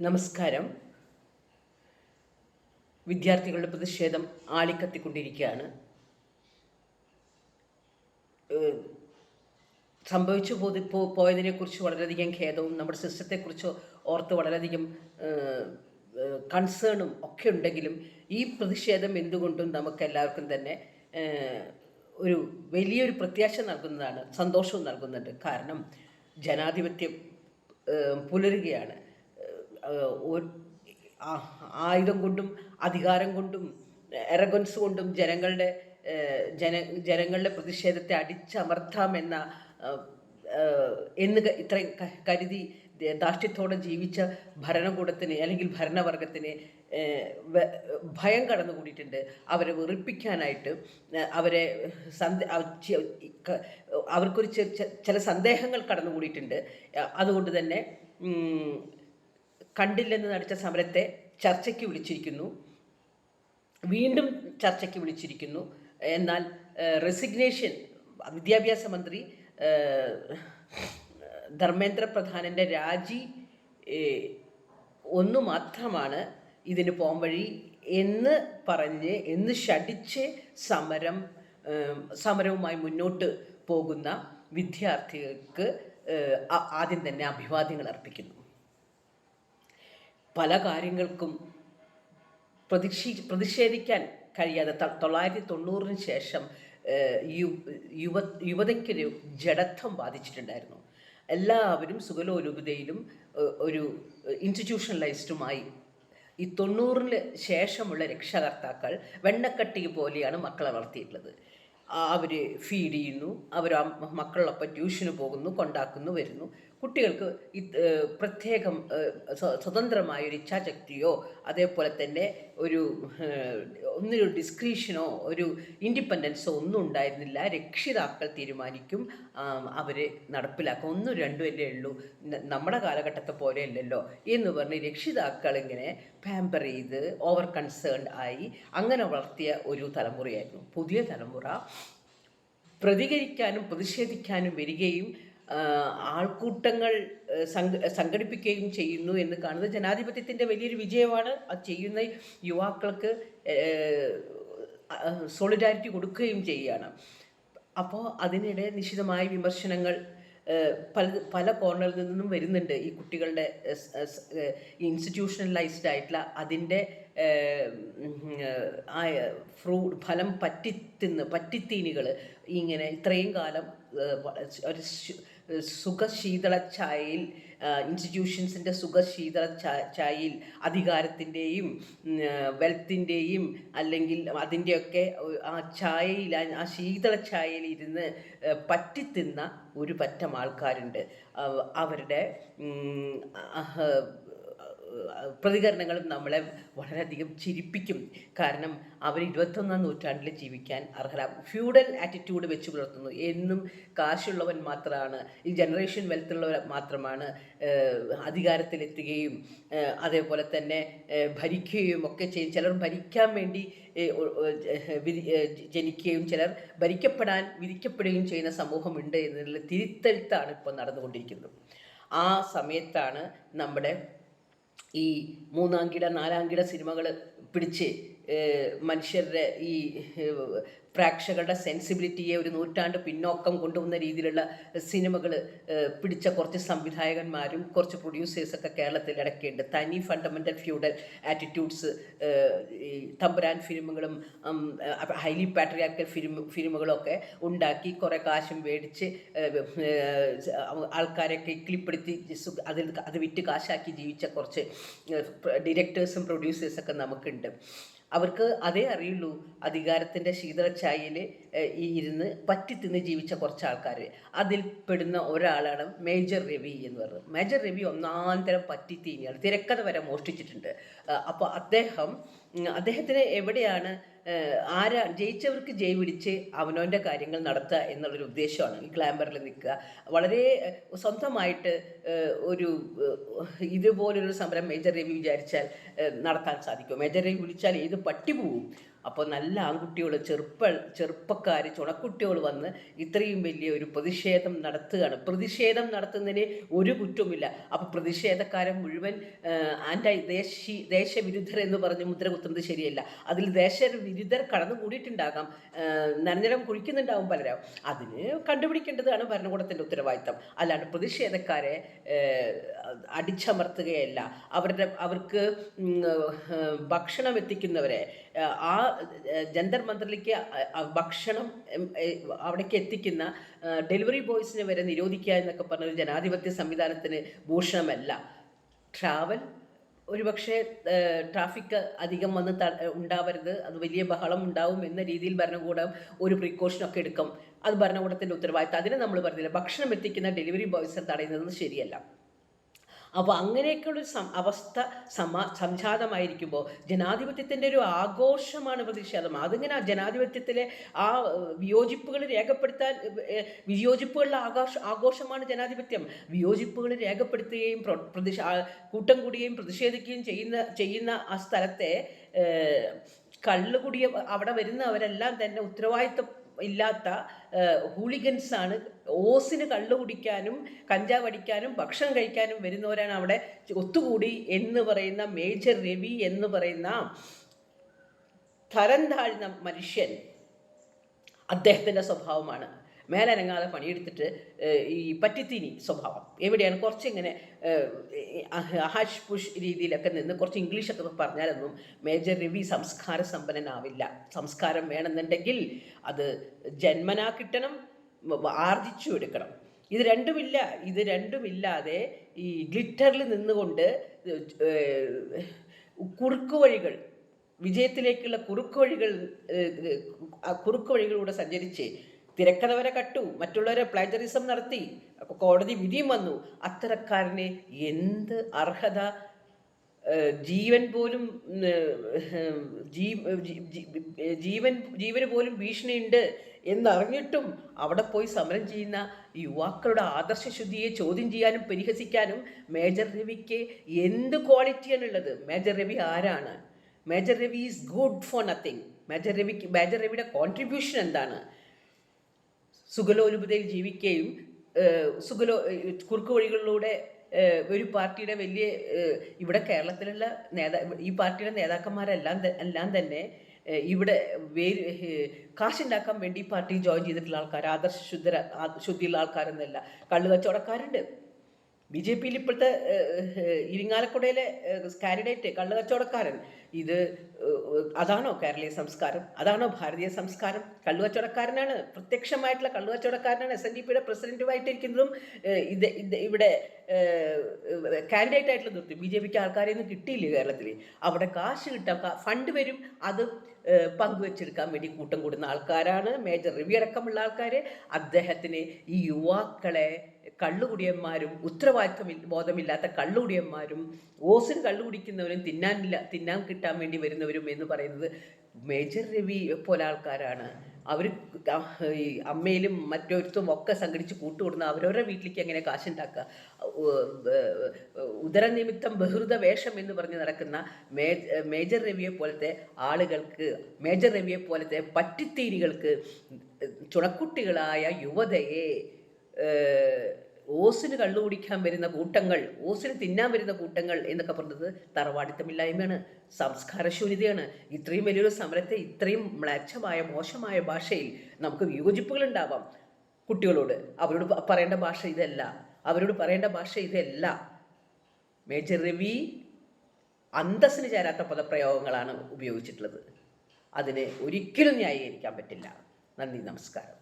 നമസ്കാരം. വിദ്യാർത്ഥികളുടെ പ്രതിഷേധം ആളിക്കത്തിക്കൊണ്ടിരിക്കുകയാണ്. സംഭവിച്ചു പോയതിനെക്കുറിച്ച് വളരെയധികം ഖേദവും നമ്മുടെ സിസ്റ്റത്തെക്കുറിച്ച് ഓർത്ത് വളരെയധികം കൺസേണും ഒക്കെ ഉണ്ടെങ്കിലും ഈ പ്രതിഷേധം എന്തുകൊണ്ടും നമുക്കെല്ലാവർക്കും തന്നെ ഒരു വലിയൊരു പ്രത്യാശ നൽകുന്നതാണ്, സന്തോഷവും നൽകുന്നുണ്ട്. കാരണം ജനാധിപത്യം പുലരുകയാണ്. ആയുധം കൊണ്ടും അധികാരം കൊണ്ടും എറഗൻസ് കൊണ്ടും ജനങ്ങളുടെ പ്രതിഷേധത്തെ അടിച്ചമർത്താമെന്ന ഇത്രയും കരുതി ധാർഷ്ട്യത്തോടെ ജീവിച്ച ഭരണകൂടത്തിന് അല്ലെങ്കിൽ ഭരണവർഗത്തിന് ഭയം കടന്നുകൂടിയിട്ടുണ്ട്. അവരെ വെറുപ്പിക്കാനായിട്ട് അവരെ അവർക്കൊരു ചില സന്ദേഹങ്ങൾ കടന്നുകൂടിയിട്ടുണ്ട്. അതുകൊണ്ട് തന്നെ കണ്ടില്ലെന്ന് നടിച്ച സമരത്തെ ചർച്ചയ്ക്ക് വിളിച്ചിരിക്കുന്നു, വീണ്ടും ചർച്ചയ്ക്ക് വിളിച്ചിരിക്കുന്നു. എന്നാൽ റെസിഗ്നേഷൻ വിദ്യാഭ്യാസ മന്ത്രി ധർമ്മേന്ദ്ര പ്രധാനൻ്റെ രാജി ഒന്നു മാത്രമാണ് ഇതിന് പോംവഴി എന്ന് ശഠിച്ച് സമരവുമായി മുന്നോട്ട് പോകുന്ന വിദ്യാർത്ഥികൾക്ക് ആദ്യം തന്നെ അഭിവാദ്യങ്ങൾ അർപ്പിക്കുന്നു. പല കാര്യങ്ങൾക്കും പ്രതിഷേധിക്കാൻ കഴിയാതെ 1990 ശേഷം യുവതയ്ക്കൊരു ജഡത്വം ബാധിച്ചിട്ടുണ്ടായിരുന്നു. എല്ലാവരും സുഖലോലുപതയിലും ഒരു ഇൻസ്റ്റിറ്റ്യൂഷണലൈസ്ഡുമായി. ഈ 90 ശേഷമുള്ള രക്ഷകർത്താക്കൾ വെണ്ണക്കട്ടി പോലെയാണ് മക്കളെ വളർത്തിയിട്ടുള്ളത്. അവർ ഫീഡ് ചെയ്യുന്നു, അവർ മക്കളൊപ്പം ട്യൂഷന് പോകുന്നു, കൊണ്ടാക്കുന്നു, വരുന്നു. കുട്ടികൾക്ക് പ്രത്യേകം സ്വതന്ത്രമായൊരു ഇച്ഛാശക്തിയോ അതേപോലെ തന്നെ ഒന്നിനൊരു ഡിസ്ക്രീഷനോ ഒരു ഇൻഡിപെൻഡൻസോ ഒന്നും ഉണ്ടായിരുന്നില്ല. രക്ഷിതാക്കൾ തീരുമാനിക്കും, അവർ നടപ്പിലാക്കും. 1, 2 അല്ലേ ഉള്ളൂ, നമ്മുടെ കാലഘട്ടത്തെ പോലെ അല്ലല്ലോ എന്ന് പറഞ്ഞ് രക്ഷിതാക്കൾ ഇങ്ങനെ പാമ്പർ ചെയ്ത് ഓവർ കൺസേൺഡ് ആയി അങ്ങനെ വളർത്തിയ ഒരു തലമുറയായിരുന്നു. പുതിയ തലമുറ പ്രതികരിക്കാനും പ്രതിഷേധിക്കാനും വരികയും ആൾക്കൂട്ടങ്ങൾ സംഘടിപ്പിക്കുകയും ചെയ്യുന്നു എന്ന് കാണുന്നത് ജനാധിപത്യത്തിൻ്റെ വലിയൊരു വിജയമാണ്. അത് ചെയ്യുന്ന യുവാക്കൾക്ക് സോളിഡാരിറ്റി കൊടുക്കുകയും ചെയ്യുകയാണ്. അപ്പോൾ അതിനിടെ നിശിതമായ വിമർശനങ്ങൾ പല കോർണറിൽ നിന്നും വരുന്നുണ്ട്. ഈ കുട്ടികളുടെ ഇൻസ്റ്റിറ്റ്യൂഷണലൈസ്ഡ് ആയിട്ടുള്ള അതിൻ്റെ ഫലം പറ്റിത്തീനികൾ ഇങ്ങനെ ഇത്രയും കാലം ഒരു സുഖശീതള ഛായയിൽ, ഇൻസ്റ്റിറ്റ്യൂഷൻസിൻ്റെ സുഖശീതള ഛായയിൽ അധികാരത്തിൻ്റെയും വെൽത്തിൻ്റെയും അല്ലെങ്കിൽ അതിൻ്റെയൊക്കെ ആ ഛായയിൽ, ആ ശീതള ഛായയിൽ ഇരുന്ന് പറ്റിത്തിന്ന ഒരു പറ്റം ആൾക്കാരുണ്ട്. അവരുടെ പ്രതികരണങ്ങളും നമ്മളെ വളരെയധികം ചിരിപ്പിക്കും. കാരണം അവർ 21ാം നൂറ്റാണ്ടിൽ ജീവിക്കാൻ അർഹരാകും. ഫ്യൂഡൽ ആറ്റിറ്റ്യൂഡ് വെച്ച് പുലർത്തുന്നു. എന്നും കാശുള്ളവൻ മാത്രമാണ്, ഈ ജനറേഷൻ വെൽത്തുള്ളവർ മാത്രമാണ് അധികാരത്തിലെത്തുകയും അതേപോലെ തന്നെ ഭരിക്കുകയും ഒക്കെ ചെയ്യും. ചിലർ ഭരിക്കാൻ വേണ്ടി ജനിക്കുകയും ചിലർ ഭരിക്കപ്പെടാൻ വിധിക്കപ്പെടുകയും ചെയ്യുന്ന സമൂഹമുണ്ട് എന്നുള്ള തിരുത്തെഴുത്താണ് ഇപ്പോൾ നടന്നുകൊണ്ടിരിക്കുന്നത്. ആ സമയത്താണ് നമ്മുടെ ഈ 3-ാം കിട 4-ാം കിട സിനിമകൾ പിടിച്ച് മനുഷ്യരുടെ ഈ പ്രേക്ഷകരുടെ സെൻസിബിലിറ്റിയെ ഒരു നൂറ്റാണ്ട് പിന്നോക്കം കൊണ്ടുപോകുന്ന രീതിയിലുള്ള സിനിമകൾ പിടിച്ച കുറച്ച് സംവിധായകന്മാരും കുറച്ച് പ്രൊഡ്യൂസേഴ്സൊക്കെ കേരളത്തിൽ ഇടയ്ക്കുണ്ട്. തനി ഫണ്ടമെൻ്റൽ ഫ്യൂഡൽ ആറ്റിറ്റ്യൂഡ്സ് ഈ തമ്പുരാൻ ഫിലിമുകളും ഹൈലി പാട്രിയാർക്കൽ ഫിലിമുകളൊക്കെ ഉണ്ടാക്കി കുറേ കാശും മേടിച്ച് ആൾക്കാരെയൊക്കെ ഇക്കിളിപ്പെടുത്തി അത് വിറ്റ് കാശാക്കി ജീവിച്ച കുറച്ച് ഡയറക്ടേഴ്സും പ്രൊഡ്യൂസേഴ്സൊക്കെ നമുക്കുണ്ട്. അവർക്ക് അതേ അറിയുള്ളൂ, അധികാരത്തിൻ്റെ ശീതളച്ചായയിൽ ഇരുന്ന് പറ്റിത്തിന്ന് ജീവിച്ച കുറച്ച് ആൾക്കാർ. അതിൽ പെടുന്ന ഒരാളാണ് മേജർ രവി എന്ന് പറയുന്നത്. മേജർ രവി ഒന്നാന്തരം പറ്റിത്തീനിയാണ്, തിരക്കഥ വരെ മോഷ്ടിച്ചിട്ടുണ്ട്. അപ്പോൾ അദ്ദേഹത്തിന് എവിടെയാണ് ജയിച്ചവർക്ക് ജയ് പിടിച്ച് അവനവൻ്റെ കാര്യങ്ങൾ നടത്തുക എന്നുള്ളൊരു ഉദ്ദേശമാണ്. ഈ ഗ്ലാമറിൽ നിൽക്കുക, വളരെ സ്വന്തമായിട്ട് ഇതുപോലൊരു സമരം മേജർ രവി വിചാരിച്ചാൽ നടത്താൻ സാധിക്കും. മേജർ രവി വിളിച്ചാൽ ഏത് പട്ടി പോവും. അപ്പോൾ നല്ല ആൺകുട്ടികൾ ചെറുപ്പക്കാർ ചുണക്കുട്ടികൾ വന്ന് ഇത്രയും വലിയ ഒരു പ്രതിഷേധം നടത്തുകയാണ്. പ്രതിഷേധം നടത്തുന്നതിന് ഒരു കുറ്റവുമില്ല. അപ്പോൾ പ്രതിഷേധക്കാരൻ മുഴുവൻ ദേശവിരുദ്ധർ എന്ന് പറഞ്ഞ് മുദ്ര കുത്തുന്നത് ശരിയല്ല. അതിൽ ദേശവിരുദ്ധർ കടന്നുകൂടിയിട്ടുണ്ടാകാം, നനഞ്ഞരം കുഴിക്കുന്നുണ്ടാവും പലരും. അതിന് കണ്ടുപിടിക്കേണ്ടതാണ് ഭരണകൂടത്തിൻ്റെ ഉത്തരവാദിത്തം. അല്ലാണ്ട് പ്രതിഷേധക്കാരെ അടിച്ചമർത്തുകയല്ല. അവർക്ക് ഭക്ഷണം എത്തിക്കുന്നവരെ, ആ ജന്തർ മന്ദിറിലേക്ക് ഭക്ഷണം അവിടേക്ക് എത്തിക്കുന്ന ഡെലിവറി ബോയ്സിനെ വരെ നിരോധിക്കുക എന്നൊക്കെ പറഞ്ഞൊരു ജനാധിപത്യ സംവിധാനത്തിന് ഭൂഷണമല്ല. ട്രാവൽ ഒരുപക്ഷെ ട്രാഫിക് അധികം വന്ന് ഉണ്ടാവരുത്, അത് വലിയ ബഹളം ഉണ്ടാവും എന്ന രീതിയിൽ ഭരണകൂടം ഒരു പ്രിക്കോഷനൊക്കെ എടുക്കും. അത് ഭരണകൂടത്തിൻ്റെ ഉത്തരവാദിത്തം. അതിന് നമ്മൾ പറഞ്ഞില്ല, ഭക്ഷണം എത്തിക്കുന്ന ഡെലിവറി ബോയ്സിനെ തടയുന്നത് ശരിയല്ല. അപ്പോൾ അങ്ങനെയൊക്കെയുള്ളൊരു അവസ്ഥ സംജാതമായിരിക്കുമ്പോൾ ജനാധിപത്യത്തിൻ്റെ ഒരു ആഘോഷമാണ് പ്രതിഷേധം. അതിങ്ങനെ ജനാധിപത്യത്തിലെ ആ വിയോജിപ്പുകൾ രേഖപ്പെടുത്താൻ, വിയോജിപ്പുകളുടെ ആഘോഷമാണ് ജനാധിപത്യം. വിയോജിപ്പുകൾ രേഖപ്പെടുത്തുകയും കൂട്ടം കൂടുകയും പ്രതിഷേധിക്കുകയും ചെയ്യുന്ന ആ സ്ഥലത്തെ കള്ളുകുടിയ അവിടെ വരുന്നവരെല്ലാം തന്നെ ഉത്തരവാദിത്തം ഇല്ലാത്ത ഹൂളിഗൻസാണ്. ഓസിന് കള്ളു കുടിക്കാനും കഞ്ചാവ് അടിക്കാനും ഭക്ഷണം കഴിക്കാനും വരുന്നവരാണ് അവിടെ ഒത്തുകൂടി എന്ന് പറയുന്ന മേജർ രവി എന്ന് പറയുന്ന തരം താഴ്ന്ന മനുഷ്യൻ. അദ്ദേഹത്തിൻ്റെ സ്വഭാവമാണ് മേലനങ്ങാതെ പണിയെടുത്തിട്ട് ഈ പറ്റിത്തീനി സ്വഭാവം. എവിടെയാണ് കുറച്ചിങ്ങനെ ഹഷ് പുഷ് രീതിയിലൊക്കെ നിന്ന് കുറച്ച് ഇംഗ്ലീഷൊക്കെ പറഞ്ഞാലൊന്നും മേജർ രവി സംസ്കാര സമ്പന്നനാവില്ല. സംസ്കാരം വേണമെന്നുണ്ടെങ്കിൽ അത് ജന്മനാ കിട്ടണം, ആർജിച്ചു എടുക്കണം. ഇത് രണ്ടുമില്ലാതെ ഈ ഗ്ലിറ്ററിൽ നിന്നുകൊണ്ട് കുറുക്കുവഴികൾ, വിജയത്തിലേക്കുള്ള കുറുക്കുവഴികളിലൂടെ സഞ്ചരിച്ച് തിരക്കഥ വരെ കട്ടു, മറ്റുള്ളവരെ പ്ലാജറിസം നടത്തി, കോടതി വിധിയും വന്നു. അത്തരക്കാരന് എന്ത് അർഹത? ജീവന് പോലും ഭീഷണിയുണ്ട് എന്നറിഞ്ഞിട്ടും അവിടെ പോയി സമരം ചെയ്യുന്ന യുവാക്കളുടെ ആദർശശുദ്ധിയെ ചോദ്യം ചെയ്യാനും പരിഹസിക്കാനും മേജർ രവിക്ക് എന്ത് ക്വാളിറ്റിയാണുള്ളത്? മേജർ രവി ആരാണ്? Major Ravi is good for nothing. Major രവിയുടെ കോൺട്രിബ്യൂഷൻ എന്താണ്? സുഗലോലുപതയിൽ ജീവിക്കുകയും കുറുക്കു വഴികളിലൂടെ ഒരു പാർട്ടിയുടെ വലിയ, ഇവിടെ കേരളത്തിലുള്ള ഈ പാർട്ടിയുടെ നേതാക്കന്മാരെല്ലാം തന്നെ ഇവിടെ കാശുണ്ടാക്കാൻ വേണ്ടി പാർട്ടി ജോയിൻ ചെയ്തിട്ടുള്ള ആൾക്കാർ, ശുദ്ധിയുള്ള ആൾക്കാരെന്നല്ല. കള്ളുകച്ചവടക്കാരുണ്ട്. BJP-യിൽ ഇപ്പോഴത്തെ ഇരിങ്ങാലക്കുടയിലെ കാൻഡിഡേറ്റ് കള്ളുകച്ചവടക്കാരൻ. അതാണോ കേരളീയ സംസ്കാരം? അതാണോ ഭാരതീയ സംസ്കാരം? കള്ളുകച്ചവടക്കാരനാണ്, പ്രത്യക്ഷമായിട്ടുള്ള കള്ളുകച്ചവടക്കാരനാണ്. SNDP-യുടെ പ്രസിഡന്റുമായിട്ടിരിക്കുന്നതും ഇവിടെ കാൻഡിഡേറ്റ് ആയിട്ടുള്ള നിർത്തി. BJP-ക്ക് ആൾക്കാരെയൊന്നും കിട്ടിയില്ല കേരളത്തിൽ. അവിടെ കാശ് കിട്ടാം, ഫണ്ട് വരും, അത് പങ്കുവെച്ചെടുക്കാൻ വേണ്ടി കൂട്ടം കൂടുന്ന ആൾക്കാരാണ് മേജർ രവി അടക്കമുള്ള ആൾക്കാർ. അദ്ദേഹത്തിന് ഈ യുവാക്കളെ കള്ളുകുടിയന്മാരും ബോധമില്ലാത്ത കള്ളുകുടിയന്മാരും ഓസിന് കള്ളുകുടിക്കുന്നവരും തിന്നാൻ കിട്ടാൻ വേണ്ടി വരുന്നവരും എന്ന് പറയുന്നത് മേജർ രവി പോലെ ആൾക്കാരാണ്. അവർ ഈ അമ്മയിലും മറ്റൊരുത്തും ഒക്കെ സംഘടിച്ച് കൂട്ടുകൊടുന്ന അവരവരുടെ വീട്ടിലേക്ക് എങ്ങനെ കാശുണ്ടാക്കുക? ഉദരനിമിത്തം ബഹൃത വേഷം എന്ന് പറഞ്ഞ് നടക്കുന്ന മേജർ രവിയെ പോലത്തെ ആളുകൾക്ക്, മേജർ രവിയെ പോലത്തെ പറ്റിത്തീനികൾക്ക്, ചുണക്കുട്ടികളായ യുവതയെ ഓസിന് കള്ളു കുടിക്കാൻ വരുന്ന കൂട്ടങ്ങൾ, ഓസിന് തിന്നാൻ വരുന്ന കൂട്ടങ്ങൾ എന്നൊക്കെ പറഞ്ഞത് തറവാടിത്തമില്ലായ്മയാണ്, സംസ്കാരശൂന്യതയാണ്. ഇത്രയും വലിയൊരു സമരത്തെ ഇത്രയും മ്ലേച്ഛമായ മോശമായ ഭാഷയിൽ നമുക്ക് വിയോജിപ്പുകൾ ഉണ്ടാവാം കുട്ടികളോട്. അവരോട് പറയേണ്ട ഭാഷ ഇതല്ല. മേജർ രവി അന്തസ്സിന് ചേരാത്ത പദപ്രയോഗങ്ങളാണ് ഉപയോഗിച്ചിട്ടുള്ളത്. അതിനെ ഒരിക്കലും ന്യായീകരിക്കാൻ പറ്റില്ല. നന്ദി, നമസ്കാരം.